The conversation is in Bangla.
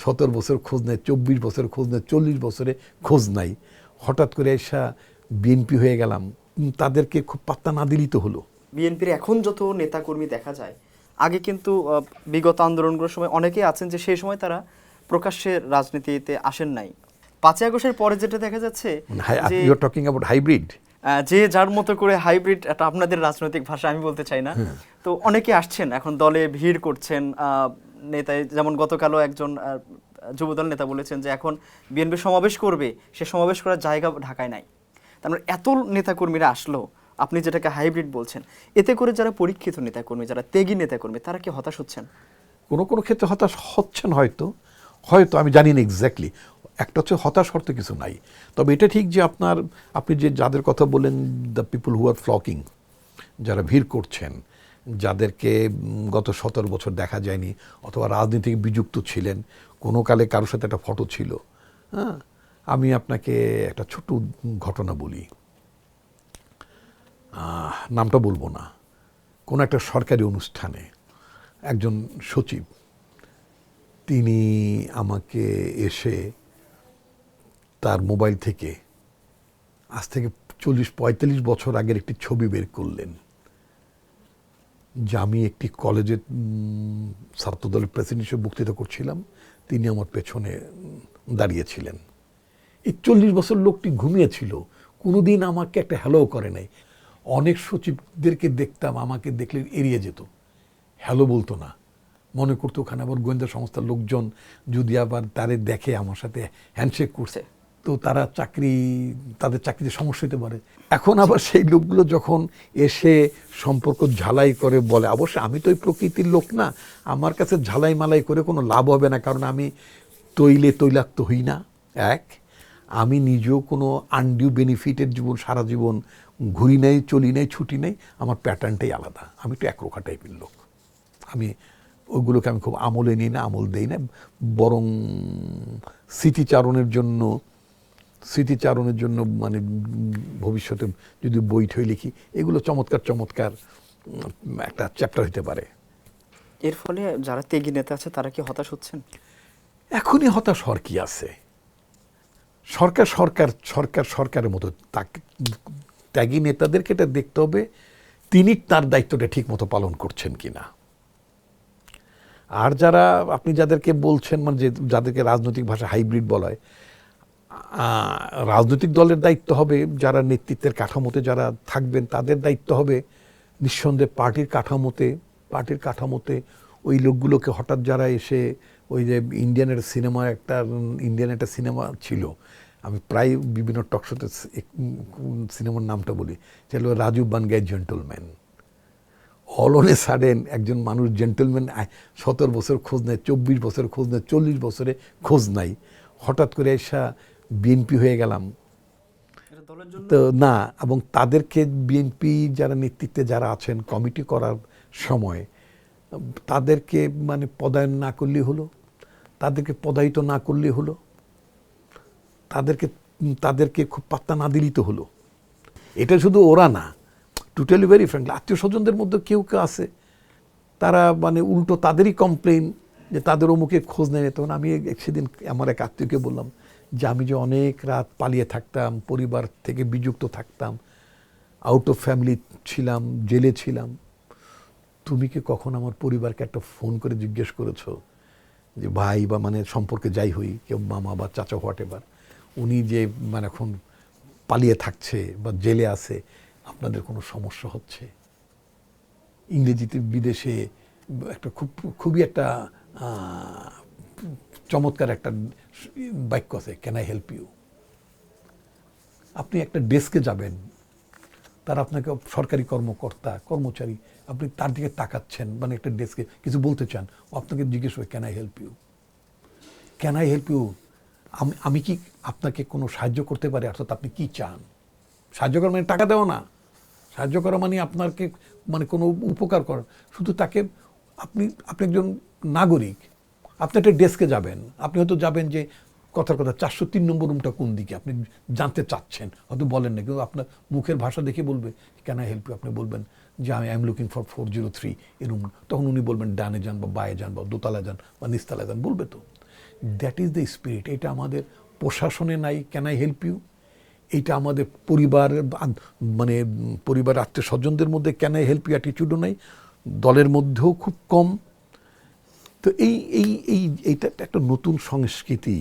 17 বছর খোঁজ নেয়, 24 বছর খোঁজ নেয়, 40 বছরে খোঁজ নাই, হঠাৎ করে এসা বিএনপি হয়ে গেলাম, তাদেরকে খুব পাত্তা না দিলেই তো হলো। বিএনপির এখন যত নেতাকর্মী দেখা যায়, আগে কিন্তু বিগত আন্দোলনগুলোর সময় অনেকেই আছেন যে সেই সময় তারা প্রকাশ্যে রাজনীতিতে আসেন নাই। 5ই আগস্টের পরে যেটা দেখা যাচ্ছে যে you are talking about hybrid, যে যার মতো করে হাইব্রিড, এটা আপনাদের রাজনৈতিক ভাষা আমি বলতে চাই না, তো অনেকে আসছেন এখন দলে ভিড় করছেন। নেতায় যেমন গতকালও একজন যুবদল নেতা বলেছেন যে এখন বিএনপি সমাবেশ করবে, সে সমাবেশ করার জায়গা ঢাকায় নাই। তার মানে এত নেতাকর্মীরা আসলো, আপনি যেটাকে হাইব্রিড বলছেন, এতে করে যারা পরীক্ষিত নেতাকর্মী, যারা ত্যাগী নেতাকর্মী, তারা কি হতাশ হচ্ছেন? কোনো কোনো ক্ষেত্রে হতাশ হচ্ছেন হয়তো, হয়তো আমি জানি না এক্স্যাক্টলি। একটা হচ্ছে হতাশ অর্থে কিছু নাই, তবে এটা ঠিক যে আপনি যে যাদের কথা বলেন, দ্য পিপল হু আর ফ্লকিং, যারা ভিড় করছেন, যাদেরকে গত 17 বছর দেখা যায়নি অথবা রাজনীতি বিযুক্ত ছিলেন, কোনো কালে কারোর সাথে একটা ফটো ছিল। হ্যাঁ, আমি আপনাকে একটা ছোট্ট ঘটনা বলি, নামটা বলবো না। কোনো একটা সরকারি অনুষ্ঠানে একজন সচিব, তিনি আমাকে এসে তার মোবাইল থেকে আজ থেকে 40-45 বছর আগের একটি ছবি বের করলেন, যে আমি একটি কলেজের ছাত্রদলের প্রেসিডেন্ট হিসেবে বক্তৃতা করছিলাম, তিনি আমার পেছনে দাঁড়িয়েছিলেন। এই 40 বছর লোকটি ঘুমিয়েছিল, কোনোদিন আমাকে একটা হ্যালো করে নাই। অনেক সচিবদেরকে দেখতাম, আমাকে দেখলে এড়িয়ে যেত, হ্যালো বলতো না, মনে করতো ওখানে আবার গোয়েন্দা সংস্থার লোকজন যদি আবার তারে দেখে আমার সাথে হ্যান্ডশেক করছে, তো তাদের চাকরিতে সমস্যা হতে পারে। এখন আবার সেই লোকগুলো যখন এসে সম্পর্ক ঝালাই করে বলে, অবশ্য আমি তো ওই প্রকৃতির লোক না, আমার কাছে ঝালাই মালাই করে কোনো লাভ হবে না, কারণ আমি তৈলাক্ত হই না। আমি নিজেও কোনো আনডিউ বেনিফিটের জীবন, সারা জীবন ঘুরি নাই, চলি নাই, ছুটি নেই, আমার প্যাটার্নটাই আলাদা। আমি একটু একরোখা টাইপের লোক, আমি ওইগুলোকে আমি খুব আমলে নিই না, আমল দেই না, বরং স্মৃতিচারণের জন্য মানে ভবিষ্যতে যদি বই ঠই লিখি, এগুলো চমৎকার একটা চ্যাপ্টার হতে পারে। এর ফলে যারা ত্যাগী নেতা আছে তারা কি হতাশ হচ্ছেন? এখনই হতাশ হওয়ার কি আছে? সরকারের মতো ত্যাগী নেতাদেরকে এটা দেখতে হবে তিনি তার দায়িত্বটা ঠিক মতো পালন করছেন কিনা। আর যারা আপনি যাদেরকে বলছেন, মানে যাদেরকে রাজনৈতিক ভাষা হাইব্রিড বলা হয়, রাজনৈতিক দলের দায়িত্ব হবে, যারা নেতৃত্বের কাঠামোতে যারা থাকবেন তাদের দায়িত্ব হবে নিঃসন্দেহে পার্টির কাঠামোতে ওই লোকগুলোকে হঠাৎ যারা এসে, ওই যে ইন্ডিয়ান একটা সিনেমা ছিল, আমি প্রায় বিভিন্ন টকশোতে সিনেমার নামটা বলি, সেটা রাজু বান গায়ে gentleman. All on a sudden একজন মানুষ জেন্টলম্যান, 17 বছর খোঁজ নেয়, 24 বছর খোঁজ নেয়, 40 বছরে খোঁজ নাই, হঠাৎ করে এসা বিএনপি হয়ে গেলাম তো না। এবং তাদেরকে বিএনপি যারা নেতৃত্বে যারা আছেন, কমিটি করার সময় তাদেরকে মানে পদায়ন না করলেই হলো, তাদেরকে পদায়িত না করলেই হলো, তাদেরকে খুব পাত্তা না দিলেই তো হলো। এটা শুধু ওরা না, to tell you very frankly, আত্মীয় স্বজনদের মধ্যে কেউ আছে, তারা মানে উল্টো তাদেরই কমপ্লেন যে তাদের অমুকে খোঁজ নেয়। তখন আমি সেদিন আমার এক আত্মীয়কে বললাম যে আমি যে অনেক রাত পালিয়ে থাকতাম, পরিবার থেকে বিযুক্ত থাকতাম, আউট অফ ফ্যামিলি ছিলাম, জেলে ছিলাম, তুমি কি কখন আমার পরিবারকে একটা ফোন করে জিজ্ঞেস করেছো যে ভাই বা মানে সম্পর্কে যাই হই, কেউ মামা বা চাচা হোয়াট এভার, উনি যে মানে এখন পালিয়ে থাকছে বা জেলে আছে, আপনাদের কোনো সমস্যা হচ্ছে? ইংরেজিতে বিদেশে একটা খুবই একটা চমৎকার একটা বাক্য আছে, ক্যান আই হেল্প ইউ। আপনি একটা ডেস্কে যাবেন, তারা আপনাকে সরকারি কর্মচারী, আপনি তার দিকে তাকাচ্ছেন, মানে একটা ডেস্কে কিছু বলতে চান, ও আপনাকে জিজ্ঞেস করে can I help you, can I help you, আমি কি আপনাকে কোনো সাহায্য করতে পারি, অর্থাৎ আপনি কি চান। সাহায্য করা মানে টাকা দেওয়া না, সাহায্য করা মানে আপনাকে মানে কোনো উপকার করা। শুধু তাকে আপনি একজন নাগরিক, আপনি একটা ডেস্কে যাবেন, আপনি হয়তো যাবেন যে কথার কথা 403 নম্বর রুমটা কোন দিকে, আপনি জানতে চাচ্ছেন, হয়তো বলেন না, কিন্তু আপনার মুখের ভাষা দেখে বলবে ক্যান আই হেল্প ইউ, আপনি বলবেন যে আই এম লুকিং ফর 403 এই রুম, তখন উনি বলবেন ডানে যান বা বায়ে যান বা দোতলায় যান বা নিচতলায় যান, বলবে তো। That is the spirit. এটা আমাদের প্রশাসনে নাই, ক্যান আই হেল্প ইউ, এইটা আমাদের পরিবার মানে পরিবার আত্মীয় স্বজনদের মধ্যে ক্যান আই হেল্প ইউ অ্যাটিটিউডও নাই, দলের মধ্যেও খুব কম। তো এইটা একটা নতুন সংস্কৃতি